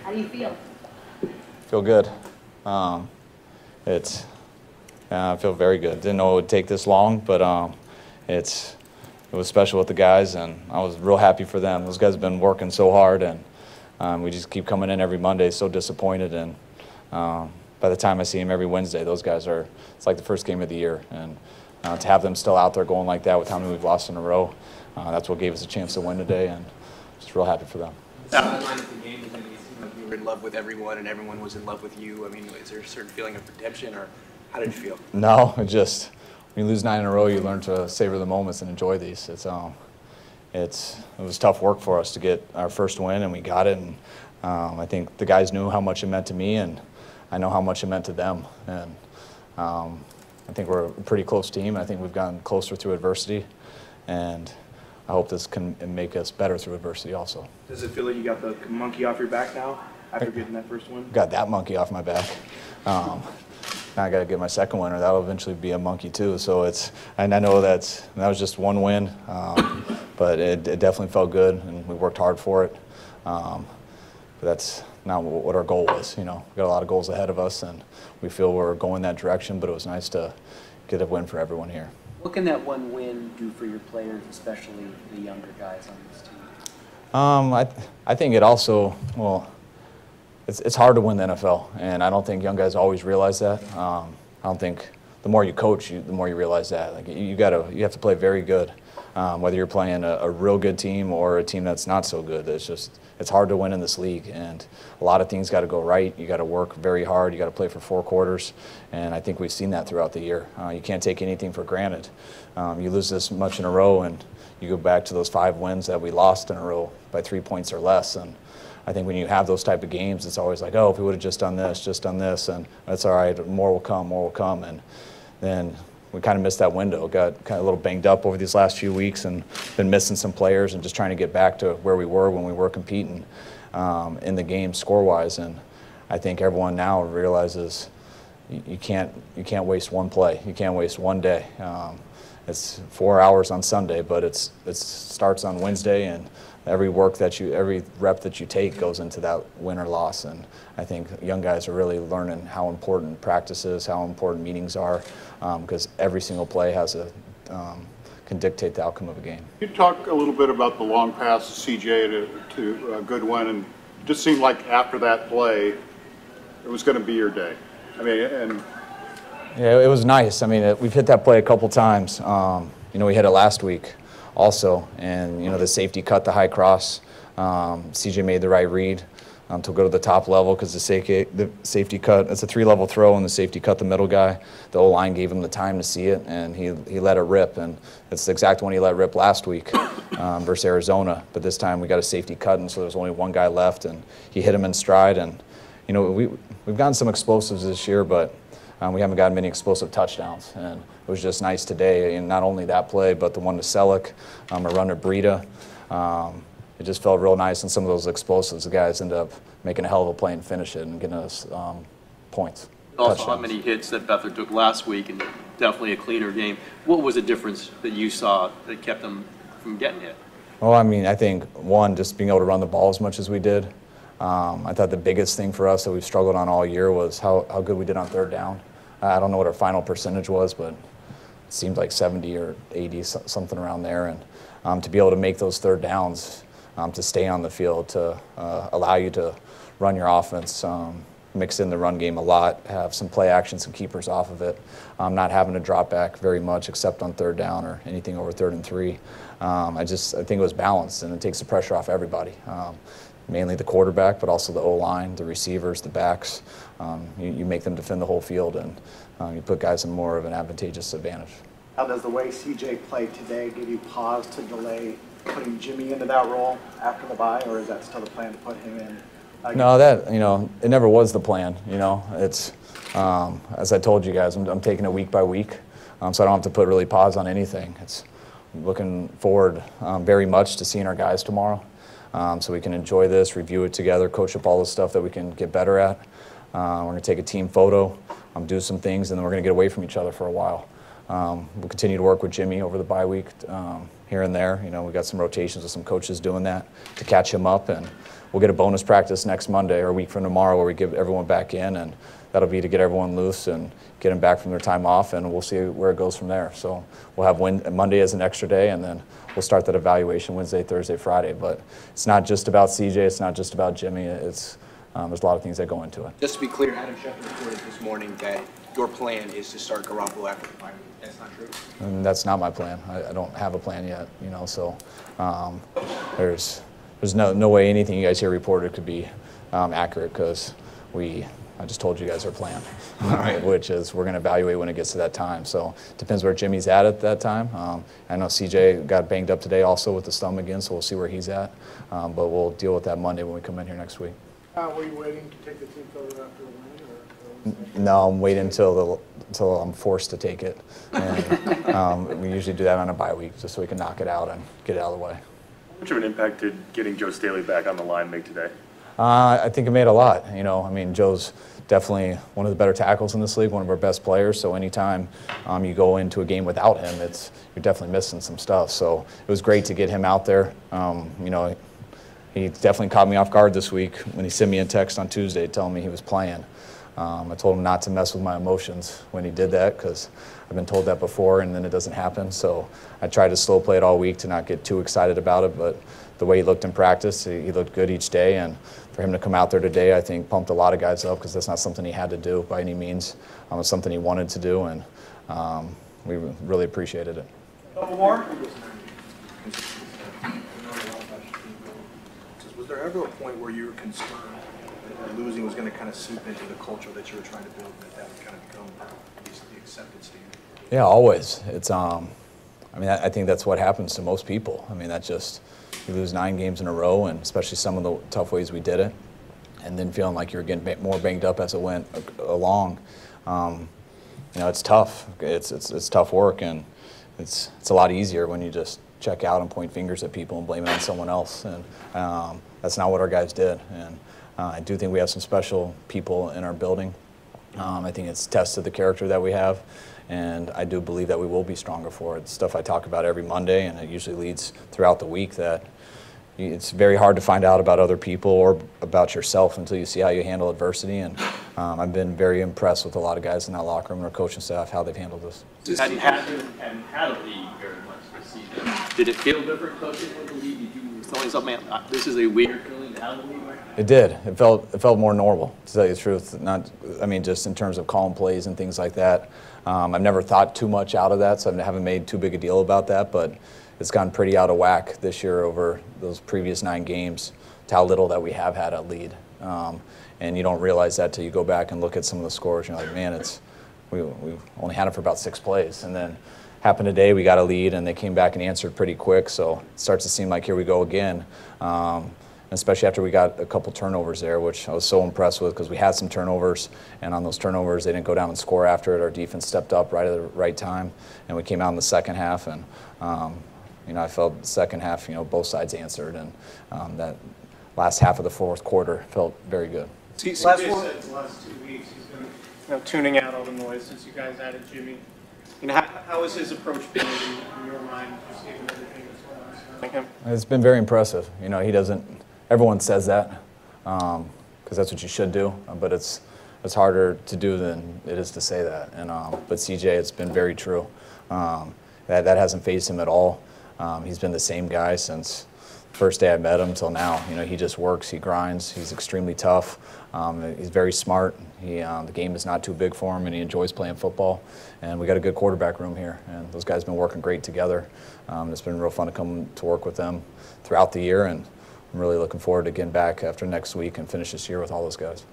How do you feel? Feel good. I feel very good. Didn't know it would take this long, but it was special with the guys, and I was real happy for them. Those guys have been working so hard, and we just keep coming in every Monday so disappointed. And by the time I see them every Wednesday, those guys it's like the first game of the year. And to have them still out there going like that with how many we've lost in a row, that's what gave us a chance to win today, and just real happy for them. You were in love with everyone, and everyone was in love with you. I mean, is there a certain feeling of redemption, or how did you feel? No, when you lose 9 in a row, you learn to savor the moments and enjoy these. It was tough work for us to get our first win, and we got it. And I think the guys knew how much it meant to me, and I know how much it meant to them. And I think we're a pretty close team. I think we've gotten closer through adversity, and I hope this can make us better through adversity also. Does it feel like you got the monkey off your back now after getting that first win? Got that monkey off my back. Now I got to get my second win, or that'll eventually be a monkey too. So and I know that was just one win, but it definitely felt good, and we worked hard for it. But that's not what our goal was. You know, we got a lot of goals ahead of us, and we feel we're going that direction. But it was nice to get a win for everyone here. What can that one win do for your players, especially the younger guys on this team? I think it also, it's hard to win the NFL, and I don't think young guys always realize that. I don't think the more you coach, the more you realize that. Like you have to play very good, whether you're playing a real good team or a team that's not so good. It's hard to win in this league, and a lot of things got to go right. You got to work very hard. You got to play for 4 quarters, and I think we've seen that throughout the year. You can't take anything for granted. You lose this much in a row, and you go back to those 5 wins that we lost in a row by 3 points or less, and I think when you have those type of games, it's always like, oh, if we would have just done this, and that's all right, more will come, and then we kind of missed that window. Got kind of a little banged up over these last few weeks and been missing some players and just trying to get back to where we were when we were competing in the game score-wise. And I think everyone now realizes you can't waste one play. You can't waste one day. It's 4 hours on Sunday, but it starts on Wednesday, and every rep that you take goes into that win or loss. And I think young guys are really learning how important practice is, how important meetings are, because every single play can dictate the outcome of a game. You talk a little bit about the long pass to CJ to Goodwin, and it just seemed like after that play, it was going to be your day. I mean, and yeah, it was nice. I mean, we've hit that play a couple times. We hit it last week also, and the safety cut the high cross. CJ made the right read to go to the top level because the safety cut. It's a 3-level throw, and the safety cut the middle guy. The O-line gave him the time to see it, and he let it rip. And it's the exact one he let rip last week versus Arizona. But this time we got a safety cut, and so there's only one guy left, and he hit him in stride. And we've gotten some explosives this year, but we haven't gotten many explosive touchdowns. And it was just nice today, and not only that play, but the one to Selleck, a run to Breida. It just felt real nice, and some of those explosives, the guys end up making a hell of a play and finish it and getting us points. Also, how many hits that Beathard took last week, and definitely a cleaner game. What was the difference that you saw that kept them from getting hit? Well, I mean, I think, one, just being able to run the ball as much as we did. I thought the biggest thing for us that we've struggled on all year was how good we did on third down. I don't know what our final percentage was, but it seemed like 70 or 80, something around there. And to be able to make those third downs, to stay on the field, to allow you to run your offense, mix in the run game a lot, have some play action, some keepers off of it, not having to drop back very much except on third down or anything over 3rd and 3. I think it was balanced, and it takes the pressure off everybody. Mainly the quarterback, but also the O-line, the receivers, the backs. You make them defend the whole field, and you put guys in more of an advantageous advantage. How does the way CJ played today give you pause to delay putting Jimmy into that role after the bye, or is that still the plan to put him in? No, it never was the plan. It's as I told you guys, I'm taking it week by week, so I don't have to put really pause on anything. It's looking forward very much to seeing our guys tomorrow. So we can enjoy this, review it together, coach up all the stuff that we can get better at. We're going to take a team photo, do some things, and then we're going to get away from each other for a while. We'll continue to work with Jimmy over the bye week here and there. We got some rotations with some coaches doing that to catch him up, and we'll get a bonus practice next Monday or a week from tomorrow where we give everyone back in, and that'll be to get everyone loose and get them back from their time off, and we'll see where it goes from there. So we'll have Monday as an extra day, and then we'll start that evaluation Wednesday, Thursday, Friday. But it's not just about CJ, it's not just about Jimmy. It's there's a lot of things that go into it. Just to be clear, Adam Schefter reported this morning that your plan is to start Garoppolo after the bye week. That's not true? And that's not my plan. I don't have a plan yet, you know, so there's no way anything you guys here reported could be accurate, because I just told you guys our plan, which is we're going to evaluate when it gets to that time. So it depends where Jimmy's at that time. I know CJ got banged up today also with the thumb again, so we'll see where he's at. But we'll deal with that Monday when we come in here next week. Were you waiting to take the team further after a win? No, I'm waiting until I'm forced to take it. And we usually do that on a bye week just so we can knock it out and get it out of the way. How much of an impact did getting Joe Staley back on the line make today? I think it made a lot. You know, I mean, Joe's definitely one of the better tackles in this league, one of our best players. So anytime you go into a game without him, you're definitely missing some stuff. So it was great to get him out there. You know, he definitely caught me off guard this week when he sent me a text on Tuesday telling me he was playing. I told him not to mess with my emotions when he did that, because I've been told that before and then it doesn't happen. So I tried to slow play it all week to not get too excited about it, but the way he looked in practice, he looked good each day, and for him to come out there today, I think pumped a lot of guys up, because that's not something he had to do by any means. It was something he wanted to do, and we really appreciated it. Couple more? Was there ever a point where you were concerned that losing was going to kind of seep into the culture that you were trying to build, and that would kind of become the acceptance to you? Yeah, always. It's I mean, I think that's what happens to most people. I mean, that just, you lose 9 games in a row, and especially some of the tough ways we did it, and then feeling like you're getting more banged up as it went along. You know, it's tough. It's tough work, and it's a lot easier when you just check out and point fingers at people and blame it on someone else. And that's not what our guys did. And I do think we have some special people in our building. I think it's tested the character that we have, and I do believe that we will be stronger for it. It's stuff I talk about every Monday, and it usually leads throughout the week, that it's very hard to find out about other people or about yourself until you see how you handle adversity. And I've been very impressed with a lot of guys in that locker room and our coaching staff, how they've handled this. Hadn't had a lead very much this season. Did it feel different coaching with the lead? Did you tell yourself, man, this is a weird feeling to have a lead? It did. It felt more normal, to tell you the truth. I mean, just in terms of calling plays and things like that. I've never thought too much out of that, so I haven't made too big a deal about that. But it's gotten pretty out of whack this year over those previous 9 games, to how little that we have had a lead. And you don't realize that till you go back and look at some of the scores. You're like, man, we only had it for about 6 plays. And then happened today, we got a lead, and they came back and answered pretty quick. So it starts to seem like here we go again. Especially after we got a couple turnovers there, which I was so impressed with, because we had some turnovers, and on those turnovers they didn't go down and score after it. Our defense stepped up right at the right time, and we came out in the second half, and you know, I felt the second half, you know, both sides answered, and that last half of the fourth quarter felt very good. CJ said the last 2 weeks he's been tuning out all the noise since you guys added Jimmy. You know, how has his approach been in your mind, just given everything that's going on surrounding him? It's been very impressive. You know, he doesn't. Everyone says that, because that's what you should do, but it's harder to do than it is to say that. And but CJ, it's been very true. That hasn't fazed him at all. He's been the same guy since the first day I met him till now. You know, he just works, he grinds, he's extremely tough. He's very smart. The game is not too big for him, and he enjoys playing football. And we got a good quarterback room here, and those guys have been working great together. It's been real fun to come to work with them throughout the year, and I'm really looking forward to getting back after next week and finish this year with all those guys.